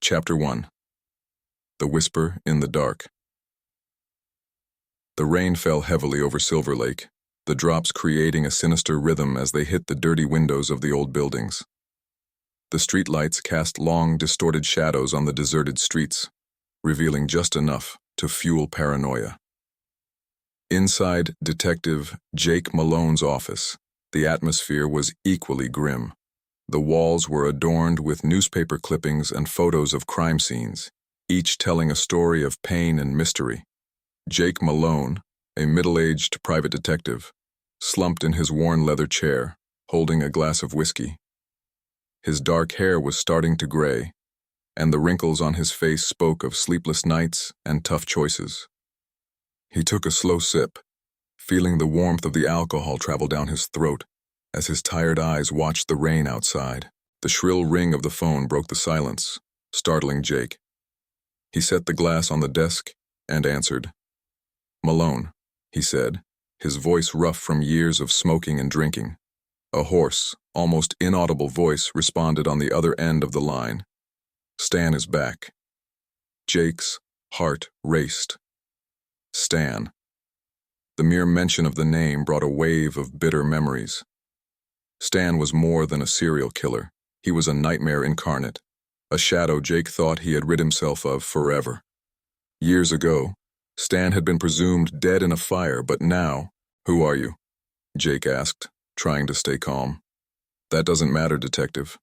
Chapter 1. The Whisper in the Dark. The rain fell heavily over Silver Lake, the drops creating a sinister rhythm as they hit the dirty windows of the old buildings. The streetlights cast long, distorted shadows on the deserted streets, revealing just enough to fuel paranoia. Inside Detective Jake Malone's office, the atmosphere was equally grim. The walls were adorned with newspaper clippings and photos of crime scenes, each telling a story of pain and mystery. Jake Malone, a middle-aged private detective, slumped in his worn leather chair, holding a glass of whiskey. His dark hair was starting to gray, and the wrinkles on his face spoke of sleepless nights and tough choices. He took a slow sip, feeling the warmth of the alcohol travel down his throat as his tired eyes watched the rain outside. The shrill ring of the phone broke the silence, startling Jake. He set the glass on the desk and answered. "Malone," he said, his voice rough from years of smoking and drinking. A hoarse, almost inaudible voice responded on the other end of the line. "Stan is back." Jake's heart raced. Stan. The mere mention of the name brought a wave of bitter memories. Stan was more than a serial killer. He was a nightmare incarnate, a shadow Jake thought he had rid himself of forever. Years ago, Stan had been presumed dead in a fire, but now, "Who are you?" Jake asked, trying to stay calm. "That doesn't matter, Detective.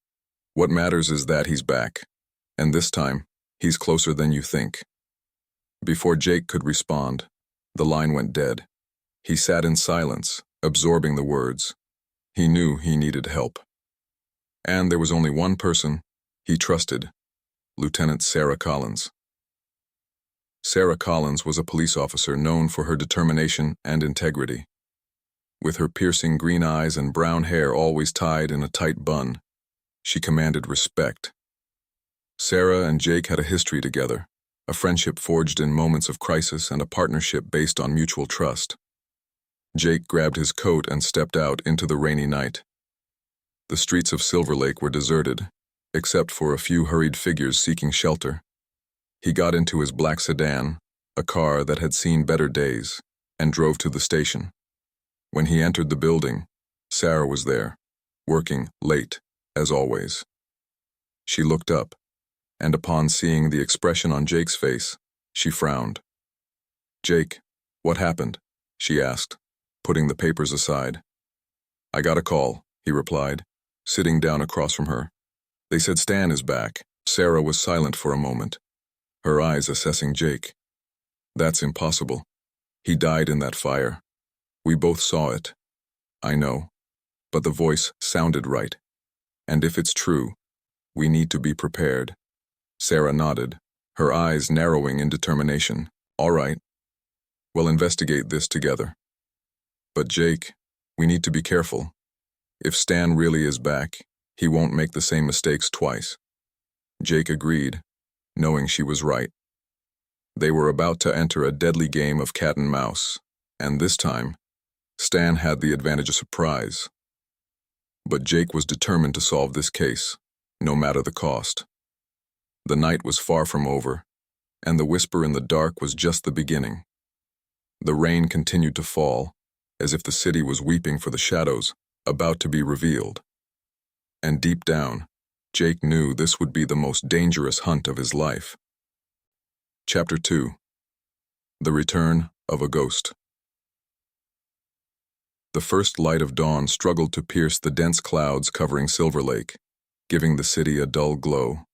What matters is that he's back, and this time, he's closer than you think." Before Jake could respond, the line went dead. He sat in silence, absorbing the words. He knew he needed help. And there was only one person he trusted, Lieutenant Sarah Collins. Sarah Collins was a police officer known for her determination and integrity. With her piercing green eyes and brown hair always tied in a tight bun, she commanded respect. Sarah and Jake had a history together, a friendship forged in moments of crisis and a partnership based on mutual trust. Jake grabbed his coat and stepped out into the rainy night. The streets of Silver Lake were deserted, except for a few hurried figures seeking shelter. He got into his black sedan, a car that had seen better days, and drove to the station. When he entered the building, Sarah was there, working late, as always. She looked up, and upon seeing the expression on Jake's face, she frowned. "Jake, what happened?" she asked, putting the papers aside. "I got a call," he replied, sitting down across from her. "They said Stan is back." Sarah was silent for a moment, her eyes assessing Jake. "That's impossible. He died in that fire. We both saw it." "I know, but the voice sounded right. And if it's true, we need to be prepared." Sarah nodded, her eyes narrowing in determination. "All right. We'll investigate this together. But Jake, we need to be careful. If Stan really is back, he won't make the same mistakes twice." Jake agreed, knowing she was right. They were about to enter a deadly game of cat and mouse, and this time, Stan had the advantage of surprise. But Jake was determined to solve this case, no matter the cost. The night was far from over, and the whisper in the dark was just the beginning. The rain continued to fall, as if the city was weeping for the shadows about to be revealed. And deep down, Jake knew this would be the most dangerous hunt of his life. Chapter 2. The Return of a Ghost. The first light of dawn struggled to pierce the dense clouds covering Silver Lake, giving the city a dull glow.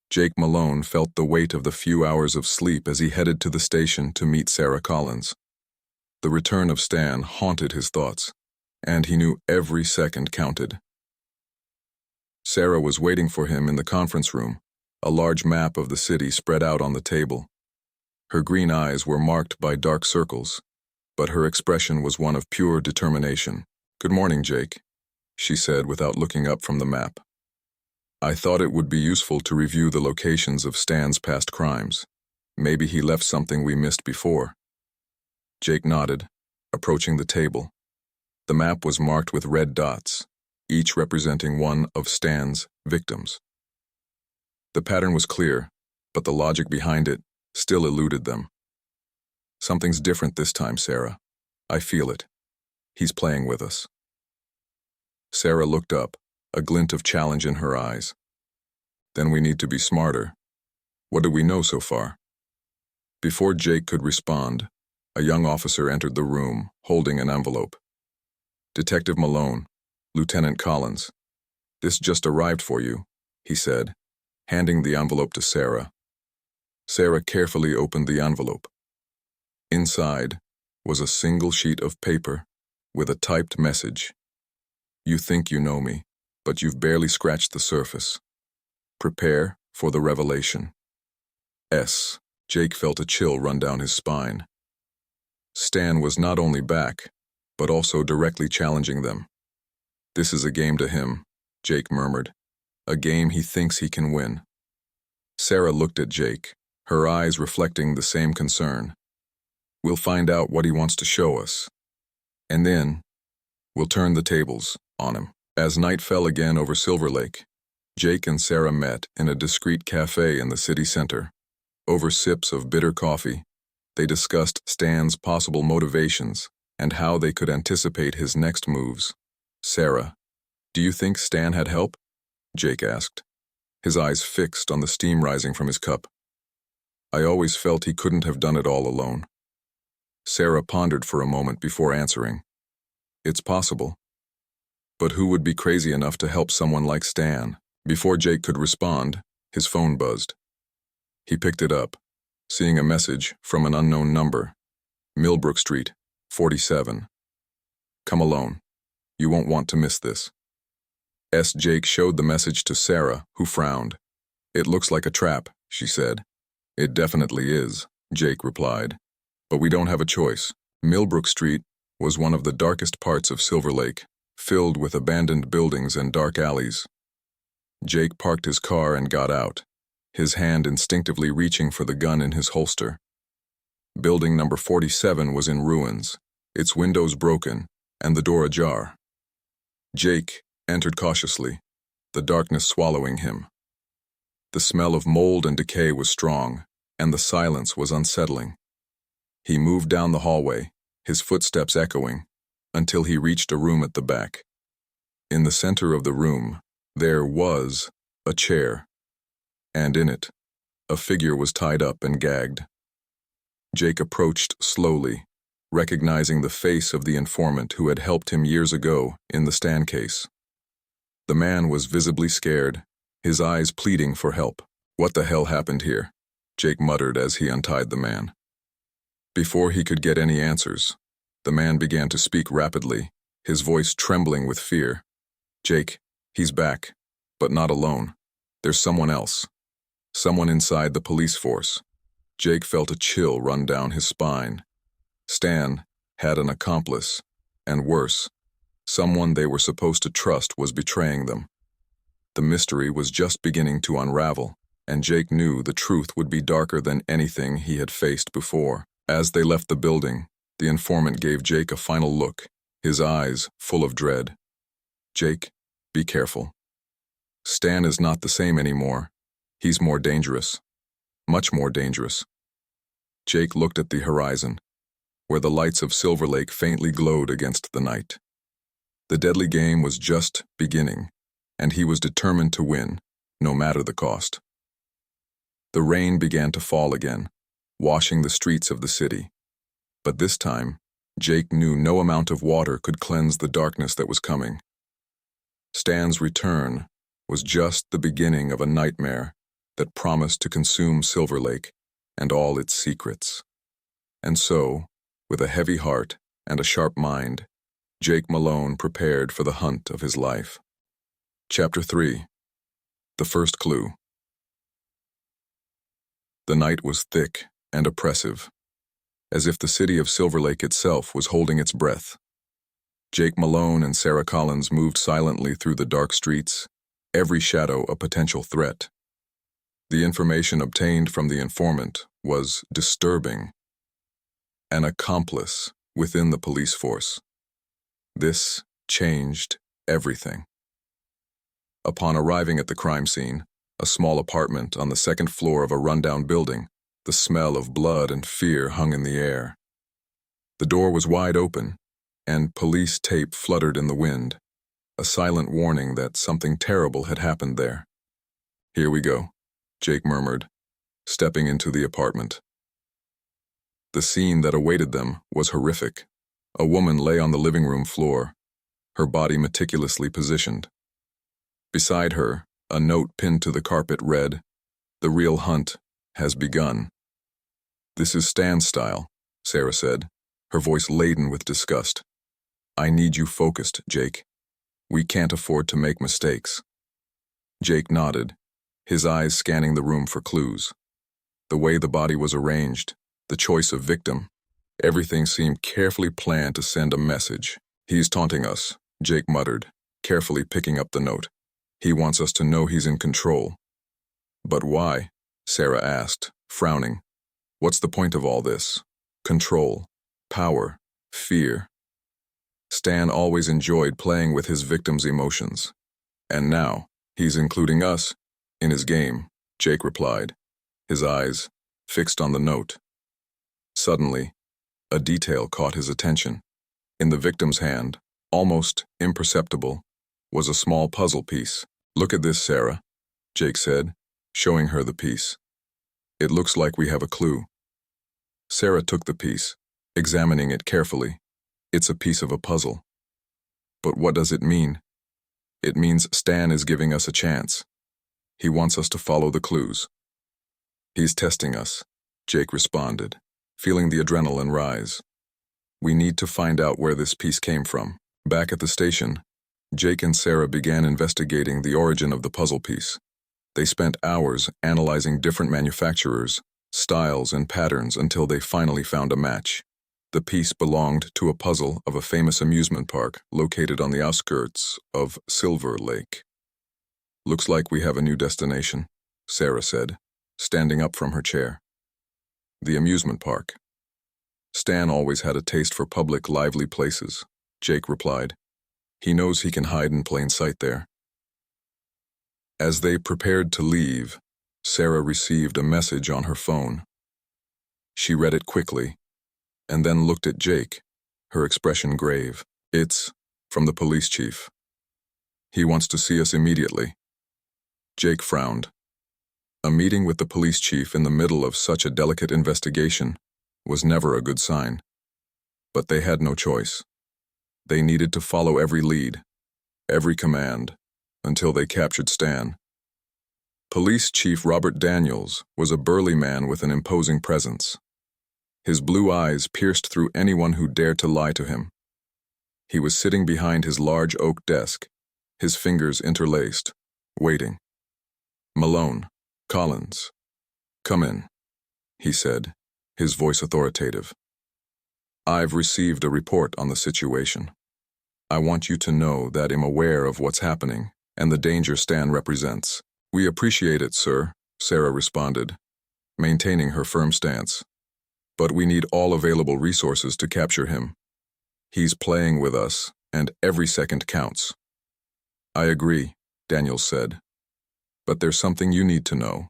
Jake Malone felt the weight of the few hours of sleep as he headed to the station to meet Sarah Collins. The return of Stan haunted his thoughts, and he knew every second counted. Sarah was waiting for him in the conference room, a large map of the city spread out on the table. Her green eyes were marked by dark circles, but her expression was one of pure determination. "Good morning, Jake," she said without looking up from the map. "I thought it would be useful to review the locations of Stan's past crimes. Maybe he left something we missed before." Jake nodded, approaching the table. The map was marked with red dots, each representing one of Stan's victims. The pattern was clear, but the logic behind it still eluded them. Something's different this time, Sarah. I feel it. He's playing with us. Sarah looked up, a glint of challenge in her eyes. Then we need to be smarter. What do we know so far? Before Jake could respond, a young officer entered the room, holding an envelope. Detective Malone, Lieutenant Collins. This just arrived for you, he said, handing the envelope to Sarah. Sarah carefully opened the envelope. Inside was a single sheet of paper with a typed message. You think you know me, but you've barely scratched the surface. Prepare for the revelation. S. Jake felt a chill run down his spine. Stan was not only back, but also directly challenging them. This is a game to him, Jake murmured. A game he thinks he can win. Sarah looked at Jake, her eyes reflecting the same concern. We'll find out what he wants to show us. And then, we'll turn the tables on him. As night fell again over Silver Lake, Jake and Sarah met in a discreet cafe in the city center. Over sips of bitter coffee, they discussed Stan's possible motivations and how they could anticipate his next moves. Sarah, do you think Stan had help? Jake asked, his eyes fixed on the steam rising from his cup. I always felt he couldn't have done it all alone. Sarah pondered for a moment before answering. It's possible. But who would be crazy enough to help someone like Stan? Before Jake could respond, his phone buzzed. He picked it up, seeing a message from an unknown number. Millbrook Street, 47. Come alone. You won't want to miss this. Jake showed the message to Sarah, who frowned. It looks like a trap, she said. It definitely is, Jake replied. But we don't have a choice. Millbrook Street was one of the darkest parts of Silver Lake, filled with abandoned buildings and dark alleys. Jake parked his car and got out, his hand instinctively reaching for the gun in his holster. Building number 47 was in ruins, its windows broken, and the door ajar. Jake entered cautiously, the darkness swallowing him. The smell of mold and decay was strong, and the silence was unsettling. He moved down the hallway, his footsteps echoing, until he reached a room at the back. In the center of the room, there was a chair, and in it, a figure was tied up and gagged. Jake approached slowly, recognizing the face of the informant who had helped him years ago in the Stan case. The man was visibly scared, his eyes pleading for help. What the hell happened here? Jake muttered as he untied the man. Before he could get any answers, the man began to speak rapidly, his voice trembling with fear. Jake, he's back, but not alone. There's someone else. Someone inside the police force. Jake felt a chill run down his spine. Stan had an accomplice, and worse, someone they were supposed to trust was betraying them. The mystery was just beginning to unravel, and Jake knew the truth would be darker than anything he had faced before. As they left the building, the informant gave Jake a final look, his eyes full of dread. Jake, be careful. Stan is not the same anymore. He's more dangerous. Much more dangerous. Jake looked at the horizon, where the lights of Silver Lake faintly glowed against the night. The deadly game was just beginning, and he was determined to win, no matter the cost. The rain began to fall again, washing the streets of the city. But this time, Jake knew no amount of water could cleanse the darkness that was coming. Stan's return was just the beginning of a nightmare that promised to consume Silver Lake and all its secrets. And so, with a heavy heart and a sharp mind, Jake Malone prepared for the hunt of his life. Chapter 3. The First Clue. The night was thick and oppressive, as if the city of Silver Lake itself was holding its breath. Jake Malone and Sarah Collins moved silently through the dark streets, every shadow a potential threat. The information obtained from the informant was disturbing. An accomplice within the police force. This changed everything. Upon arriving at the crime scene, a small apartment on the second floor of a rundown building. The smell of blood and fear hung in the air. The door was wide open, and police tape fluttered in the wind, a silent warning that something terrible had happened there. "Here we go," Jake murmured, stepping into the apartment. The scene that awaited them was horrific. A woman lay on the living room floor, her body meticulously positioned. Beside her, a note pinned to the carpet read, "The real hunt has begun." "This is Stan's style," Sarah said, her voice laden with disgust. "I need you focused, Jake. We can't afford to make mistakes." Jake nodded, his eyes scanning the room for clues. The way the body was arranged, the choice of victim, everything seemed carefully planned to send a message. "He's taunting us," Jake muttered, carefully picking up the note. "He wants us to know he's in control." "But why?" Sarah asked, frowning. "What's the point of all this? Control, power, fear." Stan always enjoyed playing with his victims' emotions. "And now, he's including us in his game," Jake replied, his eyes fixed on the note. Suddenly, a detail caught his attention. In the victim's hand, almost imperceptible, was a small puzzle piece. "Look at this, Sarah," Jake said, showing her the piece. "It looks like we have a clue." Sarah took the piece, examining it carefully. "It's a piece of a puzzle." "But what does it mean?" "It means Stan is giving us a chance. He wants us to follow the clues." "He's testing us," Jake responded, feeling the adrenaline rise. "We need to find out where this piece came from." Back at the station, Jake and Sarah began investigating the origin of the puzzle piece. They spent hours analyzing different manufacturers, styles, and patterns until they finally found a match. The piece belonged to a puzzle of a famous amusement park located on the outskirts of Silver Lake. "Looks like we have a new destination," Sarah said, standing up from her chair. "The amusement park." "Stan always had a taste for public, lively places," Jake replied. "He knows he can hide in plain sight there." As they prepared to leave, Sarah received a message on her phone. She read it quickly, and then looked at Jake, her expression grave. "It's from the police chief. He wants to see us immediately." Jake frowned. A meeting with the police chief in the middle of such a delicate investigation was never a good sign. But they had no choice. They needed to follow every lead, every command, until they captured Stan. Police Chief Robert Daniels was a burly man with an imposing presence. His blue eyes pierced through anyone who dared to lie to him. He was sitting behind his large oak desk, his fingers interlaced, waiting. "Malone, Collins, come in," he said, his voice authoritative. "I've received a report on the situation. I want you to know that I'm aware of what's happening and the danger Stan represents." "We appreciate it, sir," Sarah responded, maintaining her firm stance. "But we need all available resources to capture him. He's playing with us, and every second counts." "I agree," Daniels said. "But there's something you need to know.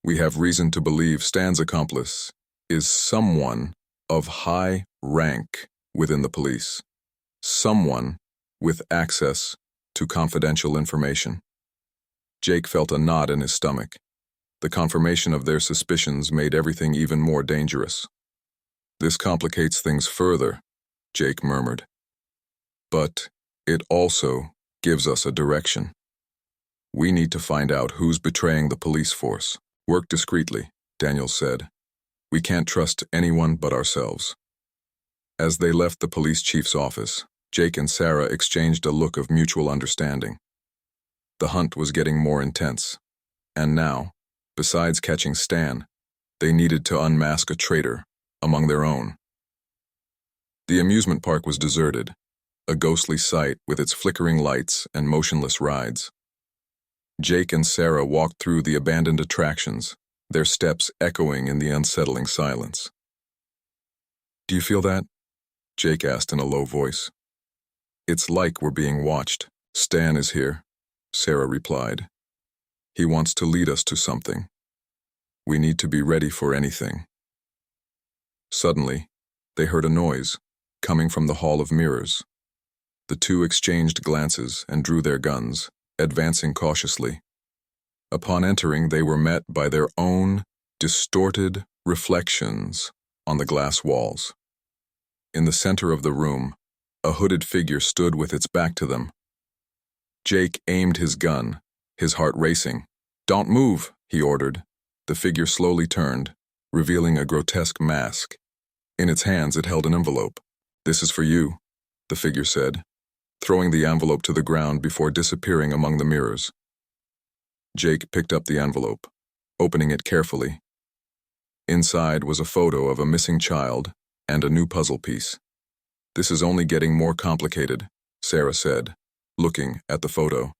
We have reason to believe Stan's accomplice is someone of high rank within the police. Someone with access to confidential information." Jake felt a knot in his stomach. The confirmation of their suspicions made everything even more dangerous. "This complicates things further," Jake murmured. "But it also gives us a direction. We need to find out who's betraying the police force." "Work discreetly," Daniels said. "We can't trust anyone but ourselves." As they left the police chief's office, Jake and Sarah exchanged a look of mutual understanding. The hunt was getting more intense, and now, besides catching Stan, they needed to unmask a traitor among their own. The amusement park was deserted, a ghostly sight with its flickering lights and motionless rides. Jake and Sarah walked through the abandoned attractions, their steps echoing in the unsettling silence. "Do you feel that?" Jake asked in a low voice. "It's like we're being watched." "Stan is here," Sarah replied. He wants to lead us to something. We need to be ready for anything. Suddenly, they heard a noise, coming from the Hall of Mirrors. The two exchanged glances and drew their guns, advancing cautiously. Upon entering, they were met by their own distorted reflections on the glass walls. In the center of the room, a hooded figure stood with its back to them. Jake aimed his gun, his heart racing. "Don't move," he ordered. The figure slowly turned, revealing a grotesque mask. In its hands it held an envelope. "This is for you," the figure said, throwing the envelope to the ground before disappearing among the mirrors. Jake picked up the envelope, opening it carefully. Inside was a photo of a missing child and a new puzzle piece. "This is only getting more complicated," Sarah said, looking at the photo.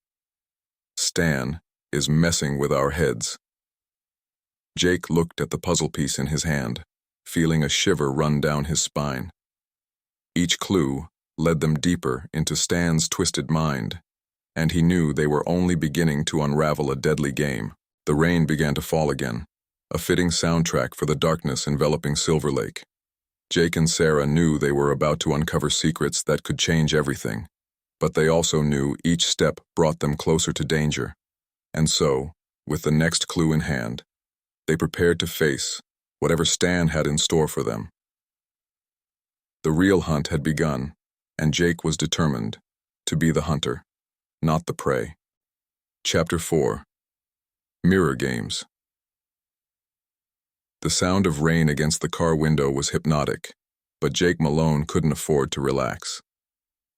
"Stan is messing with our heads." Jake looked at the puzzle piece in his hand, feeling a shiver run down his spine. Each clue led them deeper into Stan's twisted mind, and he knew they were only beginning to unravel a deadly game. The rain began to fall again, a fitting soundtrack for the darkness enveloping Silver Lake. Jake and Sarah knew they were about to uncover secrets that could change everything, but they also knew each step brought them closer to danger. And so, with the next clue in hand, they prepared to face whatever Stan had in store for them. The real hunt had begun, and Jake was determined to be the hunter, not the prey. Chapter 4. Mirror Games. The sound of rain against the car window was hypnotic, but Jake Malone couldn't afford to relax.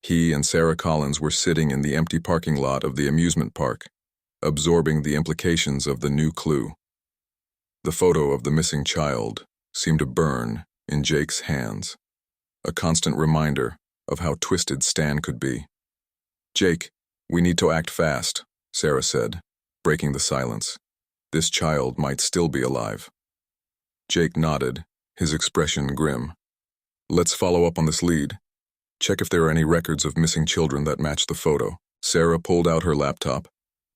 He and Sarah Collins were sitting in the empty parking lot of the amusement park, absorbing the implications of the new clue. The photo of the missing child seemed to burn in Jake's hands, a constant reminder of how twisted Stan could be. "Jake, we need to act fast," Sarah said, breaking the silence. "This child might still be alive." Jake nodded, his expression grim. "Let's follow up on this lead. Check if there are any records of missing children that match the photo." Sarah pulled out her laptop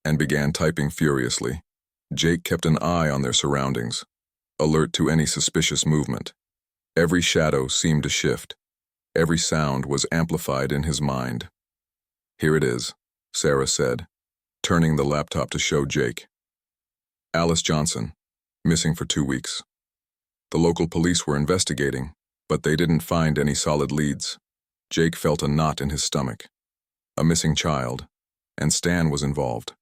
and began typing furiously. Jake kept an eye on their surroundings, alert to any suspicious movement. Every shadow seemed to shift. Every sound was amplified in his mind. "Here it is," Sarah said, turning the laptop to show Jake. "Alice Johnson, missing for 2 weeks. The local police were investigating, but they didn't find any solid leads." Jake felt a knot in his stomach. A missing child, and Stan was involved.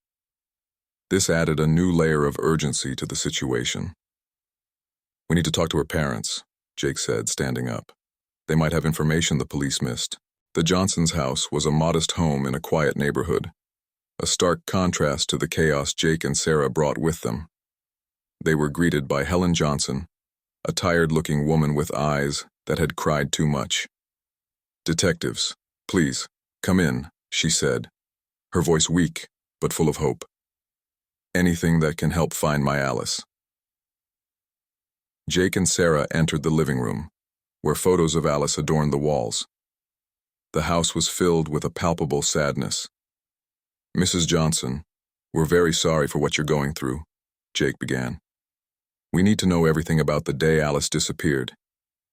This added a new layer of urgency to the situation. "We need to talk to her parents," Jake said, standing up. "They might have information the police missed." The Johnsons' house was a modest home in a quiet neighborhood, a stark contrast to the chaos Jake and Sarah brought with them. They were greeted by Helen Johnson, a tired-looking woman with eyes that had cried too much. "Detectives, please, come in," she said, her voice weak but full of hope. "Anything that can help find my Alice." Jake and Sarah entered the living room, where photos of Alice adorned the walls. The house was filled with a palpable sadness. "Mrs. Johnson, we're very sorry for what you're going through," Jake began. "We need to know everything about the day Alice disappeared.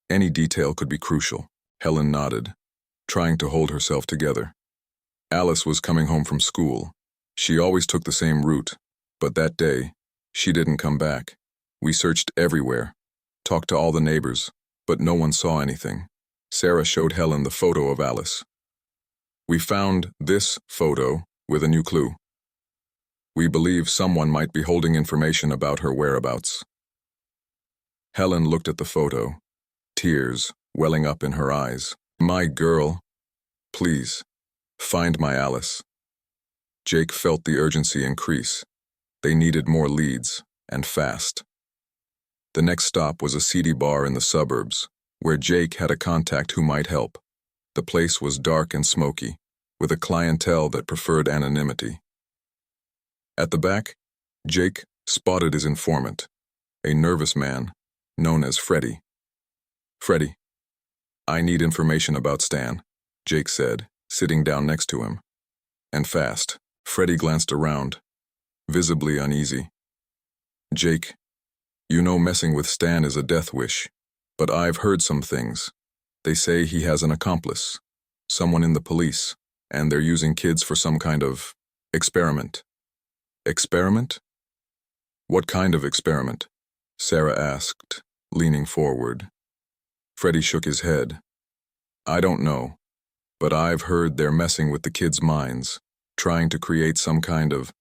Any detail could be crucial." Helen nodded, trying to hold herself together. "Alice was coming home from school. She always took the same route, but that day, she didn't come back. We searched everywhere, talked to all the neighbors, but no one saw anything." Sarah showed Helen the photo of Alice. "We found this photo with a new clue. We believe someone might be holding information about her whereabouts." Helen looked at the photo, tears welling up in her eyes. "My girl, please, find my Alice." Jake felt the urgency increase. They needed more leads, and fast. The next stop was a seedy bar in the suburbs, where Jake had a contact who might help. The place was dark and smoky, with a clientele that preferred anonymity. At the back, Jake spotted his informant, a nervous man known as Freddie. "Freddie, I need information about Stan," Jake said, sitting down next to him. "And fast." Freddie glanced around. visibly uneasy. Jake, you know messing with Stan is a death wish, but I've heard some things. They say he has an accomplice, someone in the police, and they're using kids for some kind of experiment. Experiment? What kind of experiment? Sarah asked, leaning forward. Freddie shook his head. I don't know, but I've heard they're messing with the kids' minds, trying to create some kind of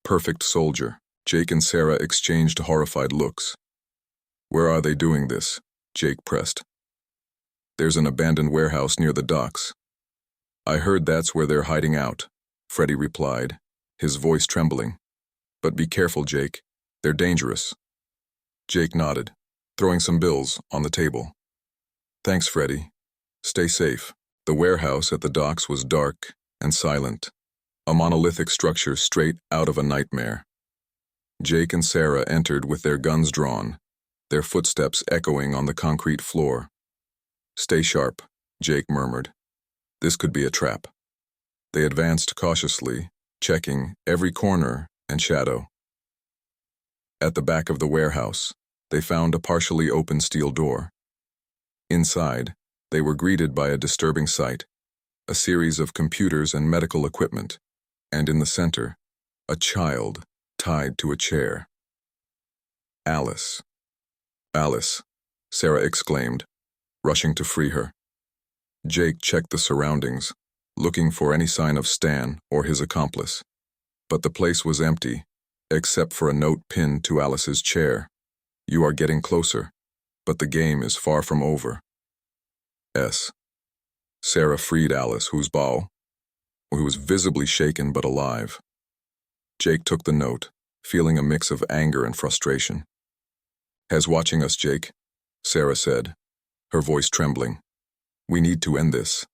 perfect soldier. Jake and Sarah exchanged horrified looks. Where are they doing this? Jake pressed. There's an abandoned warehouse near the docks. I heard that's where they're hiding out, Freddie replied, his voice trembling. But be careful, Jake. They're dangerous. Jake nodded, throwing some bills on the table. Thanks, Freddie. Stay safe. The warehouse at the docks was dark and silent, a monolithic structure straight out of a nightmare. Jake and Sarah entered with their guns drawn, their footsteps echoing on the concrete floor. Stay sharp, Jake murmured. This could be a trap. They advanced cautiously, checking every corner and shadow. At the back of the warehouse, they found a partially open steel door. Inside, they were greeted by a disturbing sight, a series of computers and medical equipment, and in the center, a child tied to a chair. Alice. Alice, Sarah exclaimed, rushing to free her. Jake checked the surroundings, looking for any sign of Stan or his accomplice. But the place was empty, except for a note pinned to Alice's chair. You are getting closer, but the game is far from over. S. Sarah freed Alice, who was visibly shaken but alive. Jake took the note, feeling a mix of anger and frustration. Has watching us, Jake, Sarah said, her voice trembling. We need to end this,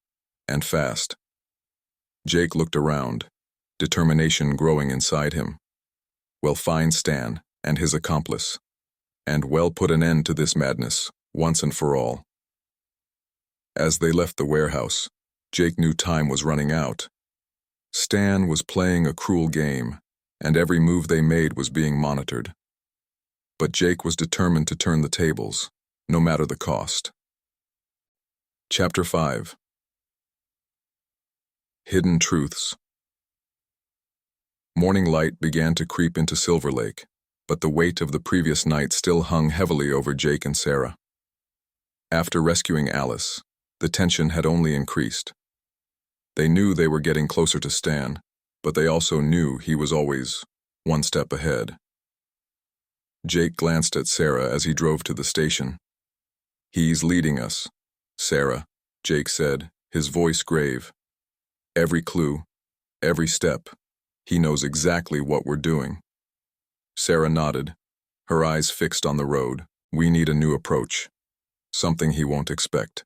and fast. Jake looked around, determination growing inside him. We'll find Stan and his accomplice, and we'll put an end to this madness, once and for all. As they left the warehouse, Jake knew time was running out. Stan was playing a cruel game, and every move they made was being monitored. But Jake was determined to turn the tables, no matter the cost. Chapter 5. Hidden Truths. Morning light began to creep into Silver Lake, but the weight of the previous night still hung heavily over Jake and Sarah. After rescuing Alice, the tension had only increased. They knew they were getting closer to Stan, but they also knew he was always one step ahead. Jake glanced at Sarah as he drove to the station. He's leading us, Sarah, Jake said, his voice grave. Every clue, every step, he knows exactly what we're doing. Sarah nodded, her eyes fixed on the road. We need a new approach, something he won't expect.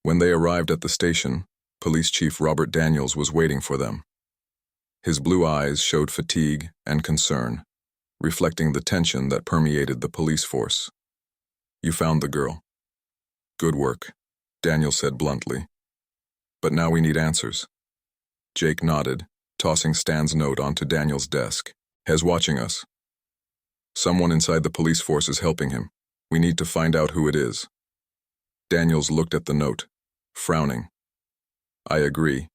When they arrived at the station, Police Chief Robert Daniels was waiting for them. His blue eyes showed fatigue and concern, reflecting the tension that permeated the police force. You found the girl. Good work, Daniel said bluntly. But now we need answers. Jake nodded, tossing Stan's note onto Daniel's desk. Has watching us. Someone inside the police force is helping him. We need to find out who it is. Daniels looked at the note, frowning. I agree,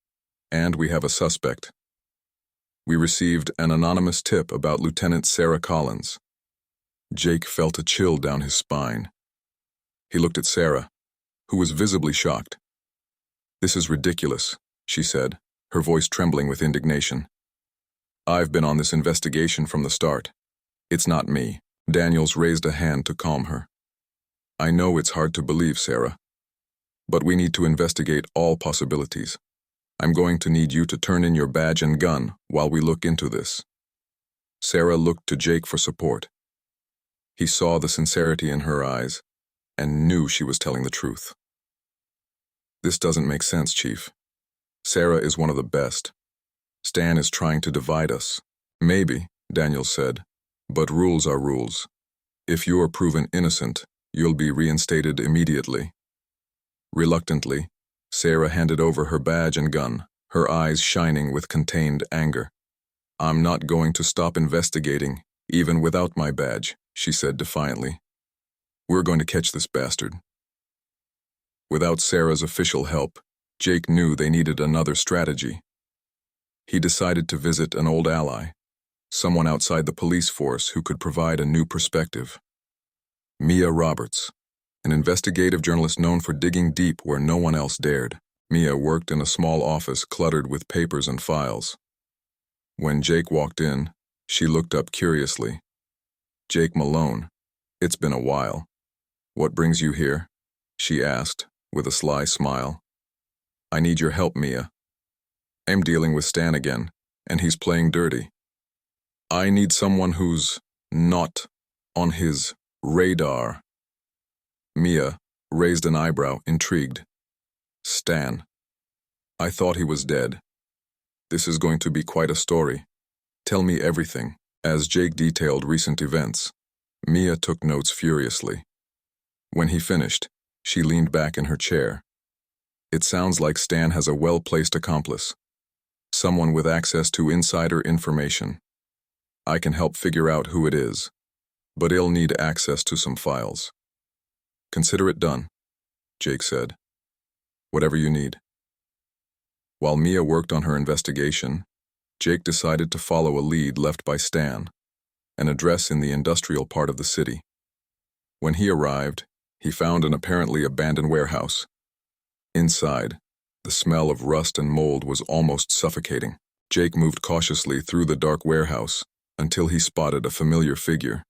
and we have a suspect. We received an anonymous tip about Lieutenant Sarah Collins. Jake felt a chill down his spine. He looked at Sarah, who was visibly shocked. This is ridiculous, she said, her voice trembling with indignation. I've been on this investigation from the start. It's not me. Daniels raised a hand to calm her. I know it's hard to believe, Sarah, but we need to investigate all possibilities. I'm going to need you to turn in your badge and gun while we look into this. Sarah looked to Jake for support. He saw the sincerity in her eyes and knew she was telling the truth. This doesn't make sense, Chief. Sarah is one of the best. Stan is trying to divide us. Maybe, Daniel said, but rules are rules. If you are proven innocent, you'll be reinstated immediately. Reluctantly, Sarah handed over her badge and gun, her eyes shining with contained anger. I'm not going to stop investigating, even without my badge, she said defiantly. We're going to catch this bastard. Without Sarah's official help, Jake knew they needed another strategy. He decided to visit an old ally, someone outside the police force who could provide a new perspective. Mia Roberts, an investigative journalist known for digging deep where no one else dared. Mia worked in a small office cluttered with papers and files. When Jake walked in, she looked up curiously. Jake Malone, it's been a while. What brings you here? She asked, with a sly smile. I need your help, Mia. I'm dealing with Stan again, and he's playing dirty. I need someone who's not on his radar. Mia raised an eyebrow, intrigued. Stan. I thought he was dead. This is going to be quite a story. Tell me everything. As Jake detailed recent events, Mia took notes furiously. When he finished, she leaned back in her chair. It sounds like Stan has a well-placed accomplice, someone with access to insider information. I can help figure out who it is, but he'll need access to some files. Consider it done, Jake said. Whatever you need. While Mia worked on her investigation, Jake decided to follow a lead left by Stan, an address in the industrial part of the city. When he arrived, he found an apparently abandoned warehouse. Inside, the smell of rust and mold was almost suffocating. Jake moved cautiously through the dark warehouse until he spotted a familiar figure.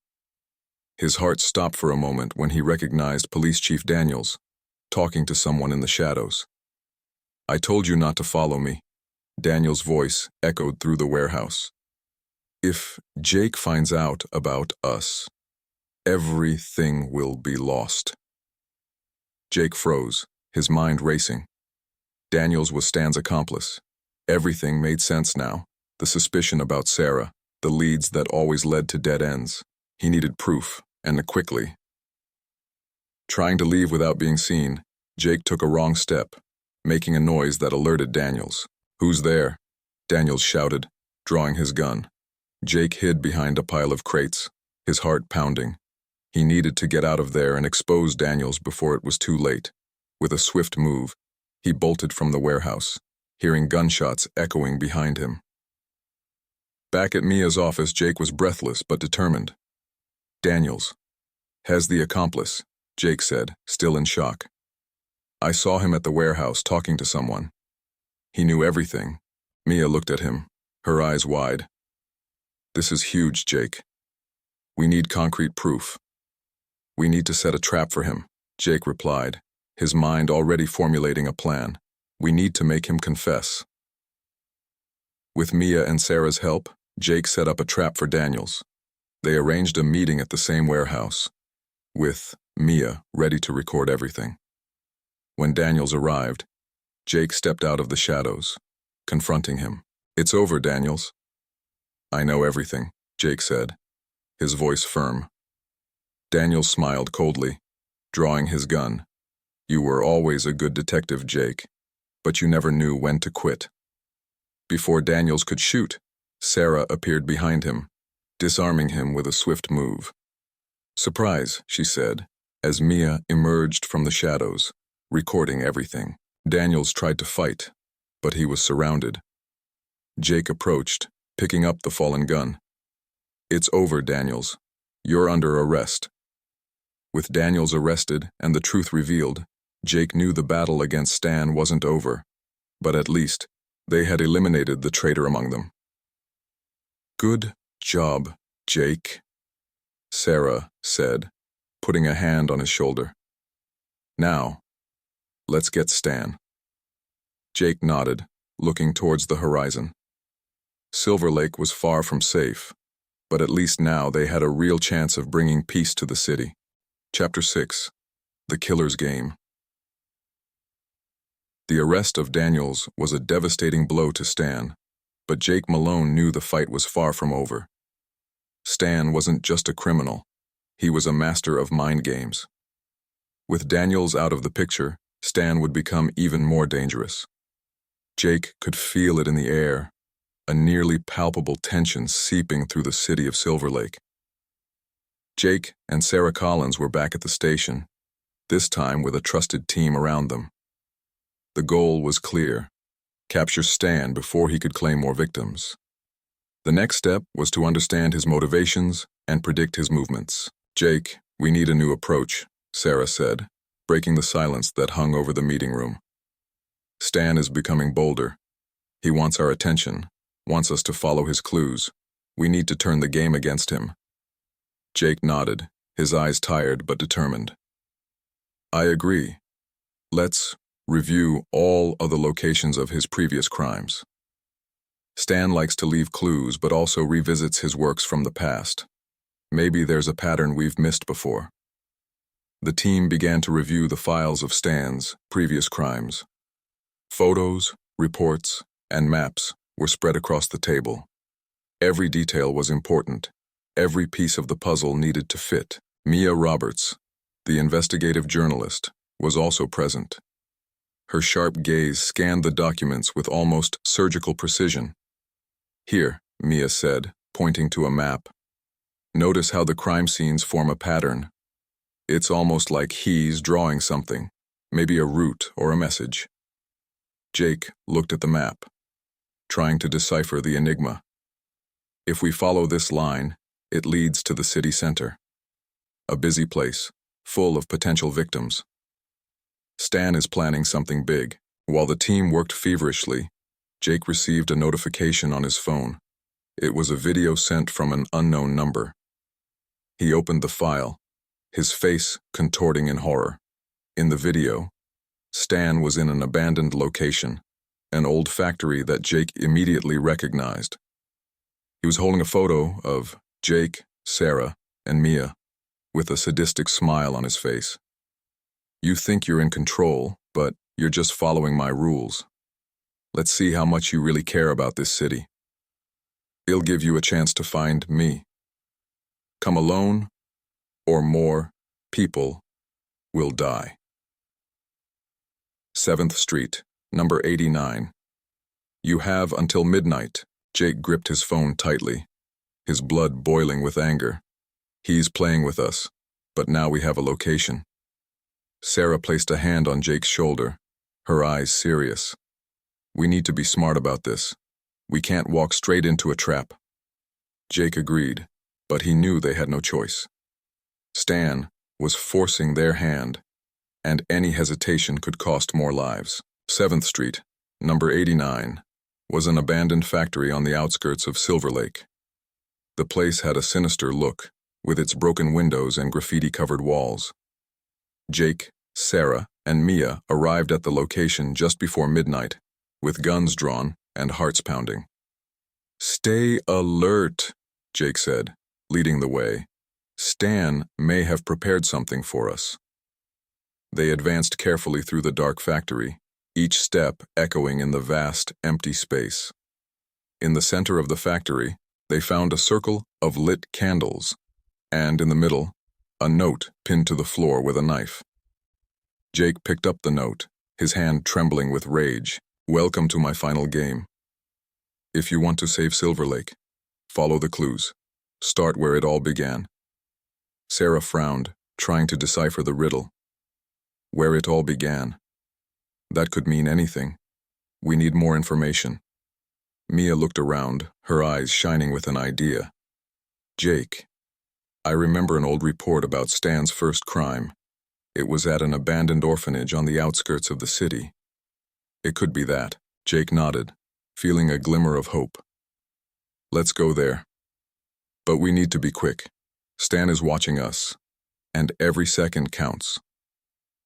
His heart stopped for a moment when he recognized Police Chief Daniels, talking to someone in the shadows. I told you not to follow me. Daniels' voice echoed through the warehouse. If Jake finds out about us, everything will be lost. Jake froze, his mind racing. Daniels was Stan's accomplice. Everything made sense now. The suspicion about Sarah, the leads that always led to dead ends. He needed proof, and quickly. Trying to leave without being seen, Jake took a wrong step, making a noise that alerted Daniels. Who's there? Daniels shouted, drawing his gun. Jake hid behind a pile of crates, his heart pounding. He needed to get out of there and expose Daniels before it was too late. With a swift move, he bolted from the warehouse, hearing gunshots echoing behind him. Back at Mia's office, Jake was breathless but determined. Daniels has the accomplice, Jake said, still in shock. I saw him at the warehouse talking to someone. He knew everything. Mia looked at him, her eyes wide. This is huge, Jake. We need concrete proof. We need to set a trap for him, Jake replied, his mind already formulating a plan. We need to make him confess. With Mia and Sarah's help, Jake set up a trap for Daniels. They arranged a meeting at the same warehouse, with Mia ready to record everything. When Daniels arrived, Jake stepped out of the shadows, confronting him. It's over, Daniels. I know everything, Jake said, his voice firm. Daniels smiled coldly, drawing his gun. You were always a good detective, Jake, but you never knew when to quit. Before Daniels could shoot, Sarah appeared behind him, disarming him with a swift move. Surprise, she said, as Mia emerged from the shadows, recording everything. Daniels tried to fight, but he was surrounded. Jake approached, picking up the fallen gun. It's over, Daniels. You're under arrest. With Daniels arrested and the truth revealed, Jake knew the battle against Stan wasn't over, but at least they had eliminated the traitor among them. Good job, Jake, Sarah said, putting a hand on his shoulder. Now, let's get Stan. Jake nodded, looking towards the horizon. Silver Lake was far from safe, but at least now they had a real chance of bringing peace to the city. Chapter 6. The Killer's Game. The arrest of Daniels was a devastating blow to Stan, but Jake Malone knew the fight was far from over. Stan wasn't just a criminal, he was a master of mind games. With Daniels out of the picture, Stan would become even more dangerous. Jake could feel it in the air, a nearly palpable tension seeping through the city of Silver Lake. Jake and Sarah Collins were back at the station, this time with a trusted team around them. The goal was clear: capture Stan before he could claim more victims. The next step was to understand his motivations and predict his movements. "Jake, we need a new approach," Sarah said, breaking the silence that hung over the meeting room. "Stan is becoming bolder. He wants our attention, wants us to follow his clues. We need to turn the game against him." Jake nodded, his eyes tired but determined. "I agree. Let's review all of the locations of his previous crimes. Stan likes to leave clues but also revisits his works from the past. Maybe there's a pattern we've missed before." The team began to review the files of Stan's previous crimes. Photos, reports, and maps were spread across the table. Every detail was important. Every piece of the puzzle needed to fit. Mia Roberts, the investigative journalist, was also present. Her sharp gaze scanned the documents with almost surgical precision. "Here," Mia said, pointing to a map. "Notice how the crime scenes form a pattern. It's almost like he's drawing something, maybe a route or a message." Jake looked at the map, trying to decipher the enigma. "If we follow this line, it leads to the city center. A busy place, full of potential victims. Stan is planning something big." While the team worked feverishly, Jake received a notification on his phone. It was a video sent from an unknown number. He opened the file, his face contorting in horror. In the video, Stan was in an abandoned location, an old factory that Jake immediately recognized. He was holding a photo of Jake, Sarah, and Mia, with a sadistic smile on his face. "You think you're in control, but you're just following my rules. Let's see how much you really care about this city. It'll give you a chance to find me. Come alone, or more people will die." 7th Street, number 89. "You have until midnight." Jake gripped his phone tightly, his blood boiling with anger. "He's playing with us, but now we have a location." Sarah placed a hand on Jake's shoulder, her eyes serious. "We need to be smart about this. We can't walk straight into a trap." Jake agreed, but he knew they had no choice. Stan was forcing their hand, and any hesitation could cost more lives. 7th Street, number 89, was an abandoned factory on the outskirts of Silver Lake. The place had a sinister look, with its broken windows and graffiti-covered walls. Jake, Sarah, and Mia arrived at the location just before midnight, with guns drawn and hearts pounding. "Stay alert," Jake said, leading the way. "Stan may have prepared something for us." They advanced carefully through the dark factory, each step echoing in the vast, empty space. In the center of the factory, they found a circle of lit candles, and in the middle, a note pinned to the floor with a knife. Jake picked up the note, his hand trembling with rage. "Welcome to my final game. If you want to save Silver Lake, follow the clues. Start where it all began." Sarah frowned, trying to decipher the riddle. Where it all began. That could mean anything. We need more information. Mia looked around, her eyes shining with an idea. "Jake, I remember an old report about Stan's first crime. It was at an abandoned orphanage on the outskirts of the city. It could be that." Jake nodded, feeling a glimmer of hope. "Let's go there. But we need to be quick. Stan is watching us, and every second counts."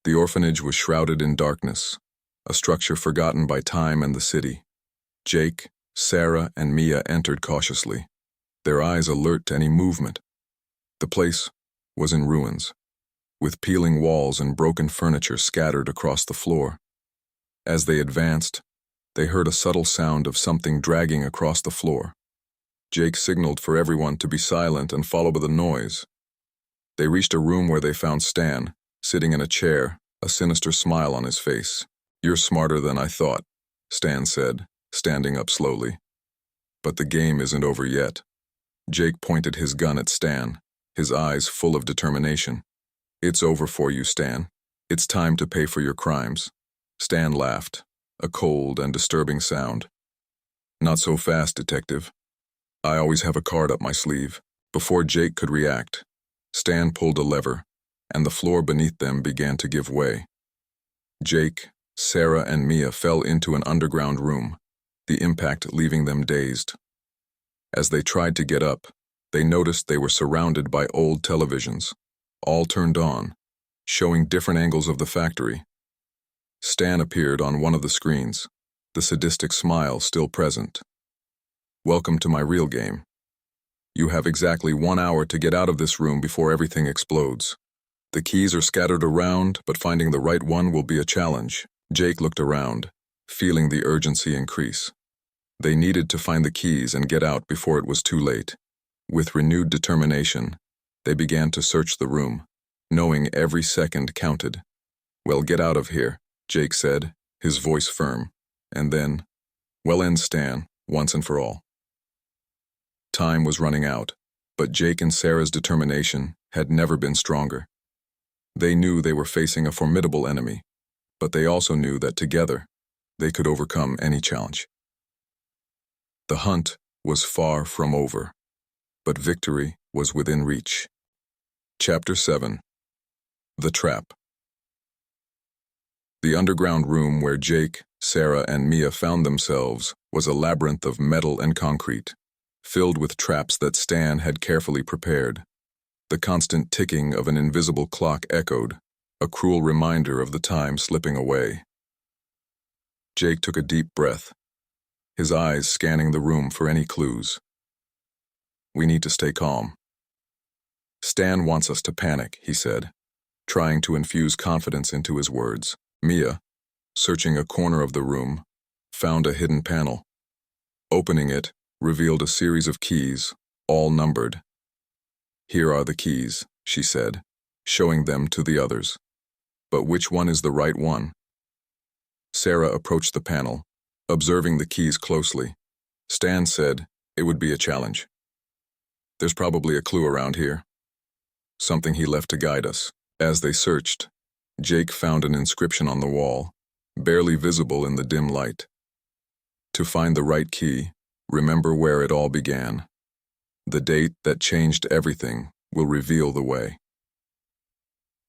The orphanage was shrouded in darkness, a structure forgotten by time and the city. Jake, Sarah, and Mia entered cautiously, their eyes alert to any movement. The place was in ruins, with peeling walls and broken furniture scattered across the floor. As they advanced, they heard a subtle sound of something dragging across the floor. Jake signaled for everyone to be silent and follow the noise. They reached a room where they found Stan, sitting in a chair, a sinister smile on his face. "You're smarter than I thought," Stan said, standing up slowly. But the game isn't over yet. Jake pointed his gun at Stan, his eyes full of determination. It's over for you, Stan. It's time to pay for your crimes. Stan laughed, a cold and disturbing sound. Not so fast, Detective. I always have a card up my sleeve. Before Jake could react, Stan pulled a lever, and the floor beneath them began to give way. Jake, Sarah, and Mia fell into an underground room, the impact leaving them dazed. As they tried to get up, they noticed they were surrounded by old televisions, all turned on, showing different angles of the factory. Stan appeared on one of the screens, the sadistic smile still present. Welcome to my real game. You have exactly 1 hour to get out of this room before everything explodes. The keys are scattered around, but finding the right one will be a challenge. Jake looked around, feeling the urgency increase. They needed to find the keys and get out before it was too late. With renewed determination, they began to search the room, knowing every second counted. Well, get out of here, Jake said, his voice firm. And then, well end Stan, once and for all. Time was running out, but Jake and Sarah's determination had never been stronger. They knew they were facing a formidable enemy, but they also knew that together, they could overcome any challenge. The hunt was far from over, but victory was within reach. Chapter 7. The Trap. The underground room where Jake, Sarah, and Mia found themselves was a labyrinth of metal and concrete, filled with traps that Stan had carefully prepared. The constant ticking of an invisible clock echoed, a cruel reminder of the time slipping away. Jake took a deep breath, his eyes scanning the room for any clues. We need to stay calm. Stan wants us to panic, he said, trying to infuse confidence into his words. Mia, searching a corner of the room, found a hidden panel. Opening it revealed a series of keys, all numbered. Here are the keys, she said, showing them to the others. But which one is the right one? Sarah approached the panel, observing the keys closely. Stan said it would be a challenge. There's probably a clue around here. Something he left to guide us. As they searched, Jake found an inscription on the wall, barely visible in the dim light. To find the right key, remember where it all began. The date that changed everything will reveal the way.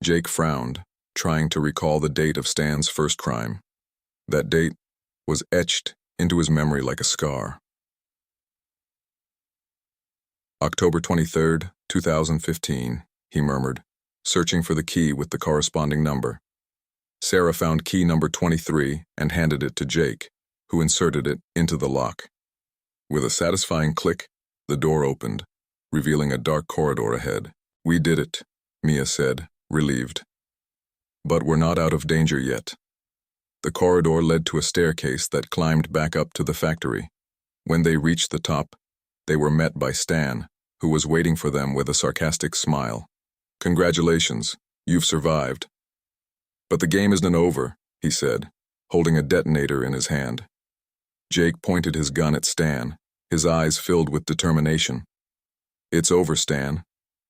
Jake frowned, trying to recall the date of Stan's first crime. That date was etched into his memory like a scar. October 23rd, 2015, he murmured, searching for the key with the corresponding number. Sarah found key number 23 and handed it to Jake, who inserted it into the lock. With a satisfying click, the door opened, revealing a dark corridor ahead. We did it, Mia said, relieved. But we're not out of danger yet. The corridor led to a staircase that climbed back up to the factory. When they reached the top, they were met by Stan, who was waiting for them with a sarcastic smile. Congratulations, you've survived. But the game isn't over, he said, holding a detonator in his hand. Jake pointed his gun at Stan, his eyes filled with determination. It's over, Stan.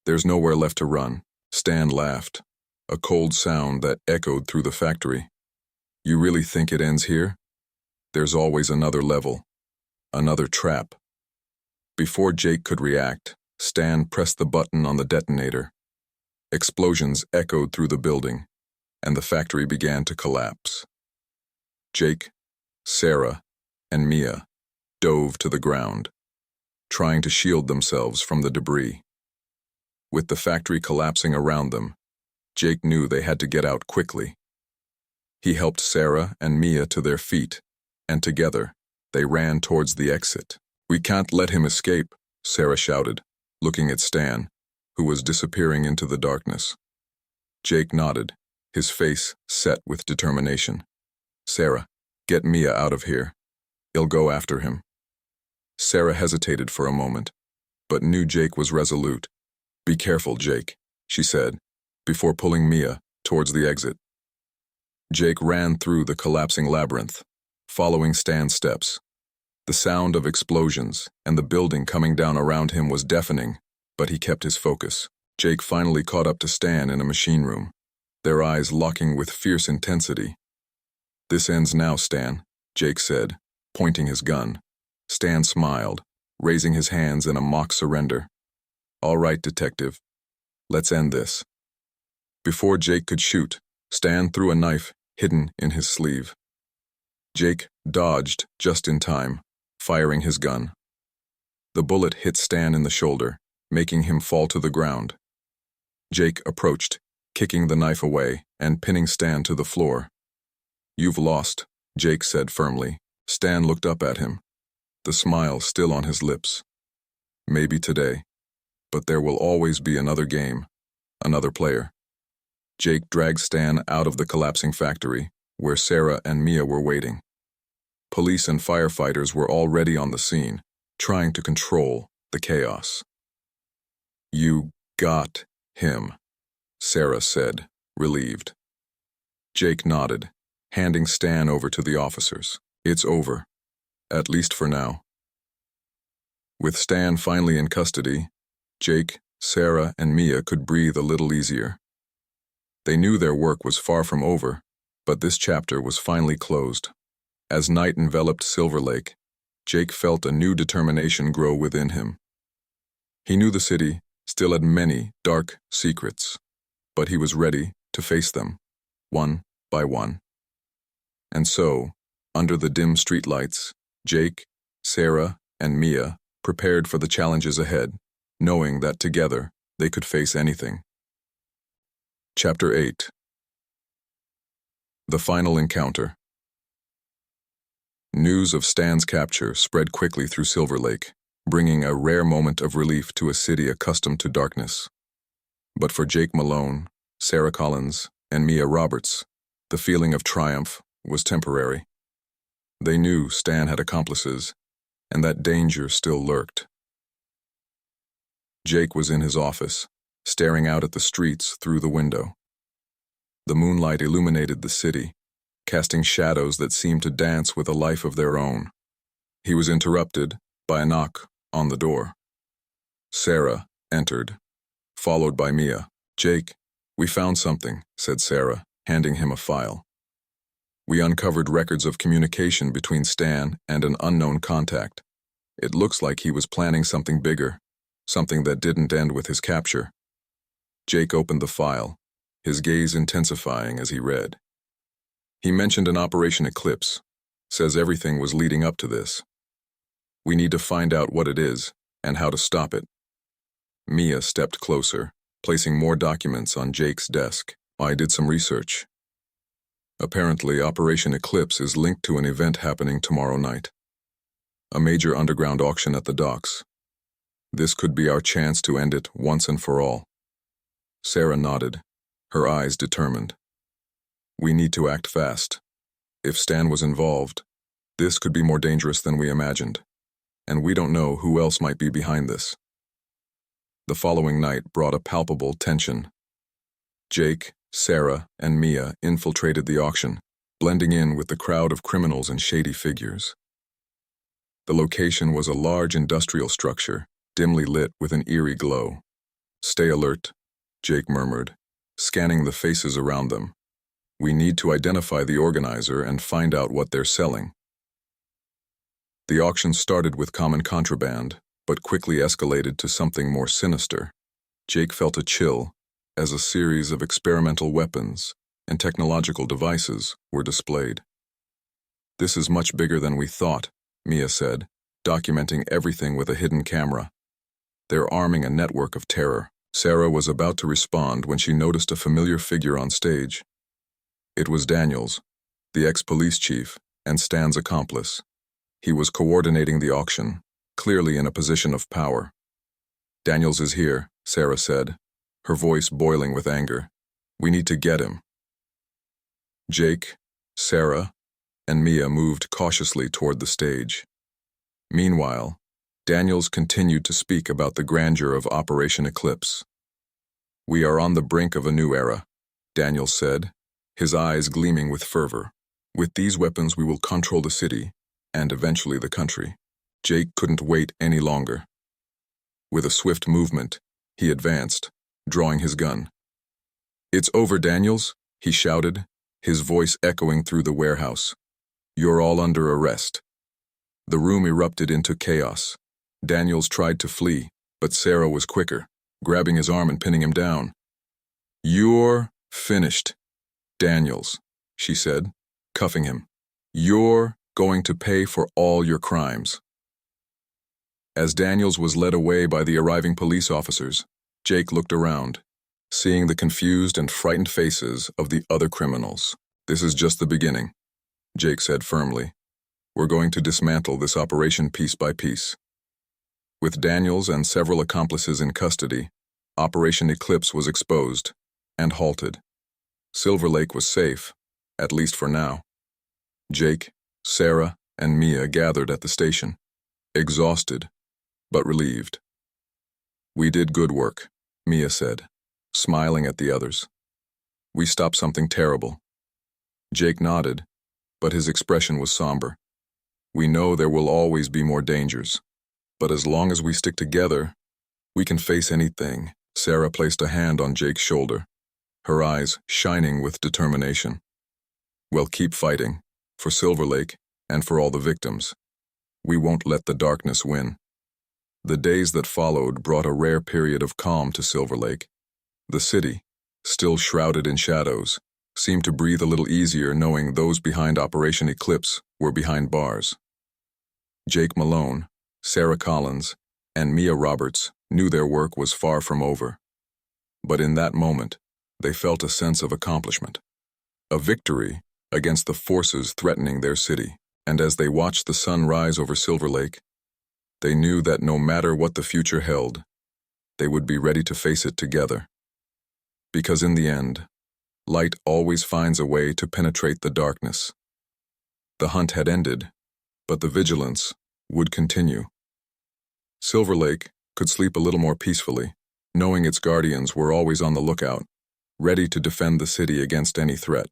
There's nowhere left to run. Stan laughed, a cold sound that echoed through the factory. You really think it ends here? There's always another level, another trap. Before Jake could react, Stan pressed the button on the detonator. Explosions echoed through the building, and the factory began to collapse. Jake, Sarah, and Mia dove to the ground, trying to shield themselves from the debris. With the factory collapsing around them, Jake knew they had to get out quickly. He helped Sarah and Mia to their feet, and together, they ran towards the exit. We can't let him escape, Sarah shouted, looking at Stan, who was disappearing into the darkness. Jake nodded, his face set with determination. Sarah, get Mia out of here. He'll go after him. Sarah hesitated for a moment, but knew Jake was resolute. Be careful, Jake, she said, before pulling Mia towards the exit. Jake ran through the collapsing labyrinth, following Stan's steps. The sound of explosions and the building coming down around him was deafening, but he kept his focus. Jake finally caught up to Stan in a machine room, their eyes locking with fierce intensity. "This ends now, Stan," Jake said, pointing his gun. Stan smiled, raising his hands in a mock surrender. "All right, detective. Let's end this." Before Jake could shoot, Stan threw a knife hidden in his sleeve. Jake dodged just in time, firing his gun. The bullet hit Stan in the shoulder, making him fall to the ground. Jake approached, kicking the knife away and pinning Stan to the floor. "You've lost," Jake said firmly. Stan looked up at him, the smile still on his lips. "Maybe today, but there will always be another game, another player." Jake dragged Stan out of the collapsing factory, where Sarah and Mia were waiting. Police and firefighters were already on the scene, trying to control the chaos. "You got him," Sarah said, relieved. Jake nodded, handing Stan over to the officers. "It's over, at least for now." With Stan finally in custody, Jake, Sarah, and Mia could breathe a little easier. They knew their work was far from over, but this chapter was finally closed. As night enveloped Silver Lake, Jake felt a new determination grow within him. He knew the city still had many dark secrets, but he was ready to face them, one by one. And so, under the dim streetlights, Jake, Sarah, and Mia prepared for the challenges ahead, knowing that together they could face anything. Chapter 8. The Final Encounter. News of Stan's capture spread quickly through Silver Lake, bringing a rare moment of relief to a city accustomed to darkness. But for Jake Malone, Sarah Collins, and Mia Roberts, the feeling of triumph was temporary. They knew Stan had accomplices, and that danger still lurked. Jake was in his office, staring out at the streets through the window. The moonlight illuminated the city, casting shadows that seemed to dance with a life of their own. He was interrupted by a knock on the door. Sarah entered, followed by Mia. "Jake, we found something," said Sarah, handing him a file. "We uncovered records of communication between Stan and an unknown contact. It looks like he was planning something bigger, something that didn't end with his capture." Jake opened the file, his gaze intensifying as he read. "He mentioned an Operation Eclipse, says everything was leading up to this. We need to find out what it is and how to stop it." Mia stepped closer, placing more documents on Jake's desk. "I did some research. Apparently, Operation Eclipse is linked to an event happening tomorrow night. A major underground auction at the docks. This could be our chance to end it once and for all." Sarah nodded, her eyes determined. "We need to act fast. If Stan was involved, this could be more dangerous than we imagined, and we don't know who else might be behind this." The following night brought a palpable tension. Jake, Sarah, and Mia infiltrated the auction, blending in with the crowd of criminals and shady figures. The location was a large industrial structure, dimly lit with an eerie glow. "Stay alert," Jake murmured, scanning the faces around them. "We need to identify the organizer and find out what they're selling." The auction started with common contraband, but quickly escalated to something more sinister. Jake felt a chill as a series of experimental weapons and technological devices were displayed. "This is much bigger than we thought," Mia said, documenting everything with a hidden camera. "They're arming a network of terror." Sarah was about to respond when she noticed a familiar figure on stage. It was Daniels, the ex-police chief and Stan's accomplice. He was coordinating the auction, clearly in a position of power. "Daniels is here," Sarah said, her voice boiling with anger. "We need to get him." Jake, Sarah, and Mia moved cautiously toward the stage. Meanwhile, Daniels continued to speak about the grandeur of Operation Eclipse. "We are on the brink of a new era," Daniels said, his eyes gleaming with fervor. "With these weapons we will control the city, and eventually the country. Jake couldn't wait any longer. With a swift movement, he advanced, drawing his gun. "It's over, Daniels," he shouted, his voice echoing through the warehouse. "You're all under arrest." The room erupted into chaos. Daniels tried to flee, but Sarah was quicker, grabbing his arm and pinning him down. "You're finished, Daniels," she said, cuffing him. "You're going to pay for all your crimes." As Daniels was led away by the arriving police officers, Jake looked around, seeing the confused and frightened faces of the other criminals. "This is just the beginning," Jake said firmly. "We're going to dismantle this operation piece by piece." With Daniels and several accomplices in custody, Operation Eclipse was exposed and halted. Silver Lake was safe, at least for now. Jake, Sarah, and Mia gathered at the station, exhausted, but relieved. "We did good work," Mia said, smiling at the others. "We stopped something terrible." Jake nodded, but his expression was somber. "We know there will always be more dangers, but as long as we stick together, we can face anything." Sarah placed a hand on Jake's shoulder, her eyes shining with determination. "Well, keep fighting, for Silver Lake and for all the victims. We won't let the darkness win." The days that followed brought a rare period of calm to Silver Lake. The city, still shrouded in shadows, seemed to breathe a little easier knowing those behind Operation Eclipse were behind bars. Jake Malone, Sarah Collins, and Mia Roberts knew their work was far from over. But in that moment, they felt a sense of accomplishment, a victory against the forces threatening their city. And as they watched the sun rise over Silver Lake, they knew that no matter what the future held, they would be ready to face it together. Because in the end, light always finds a way to penetrate the darkness. The hunt had ended, but the vigilance would continue. Silver Lake could sleep a little more peacefully, knowing its guardians were always on the lookout, ready to defend the city against any threat.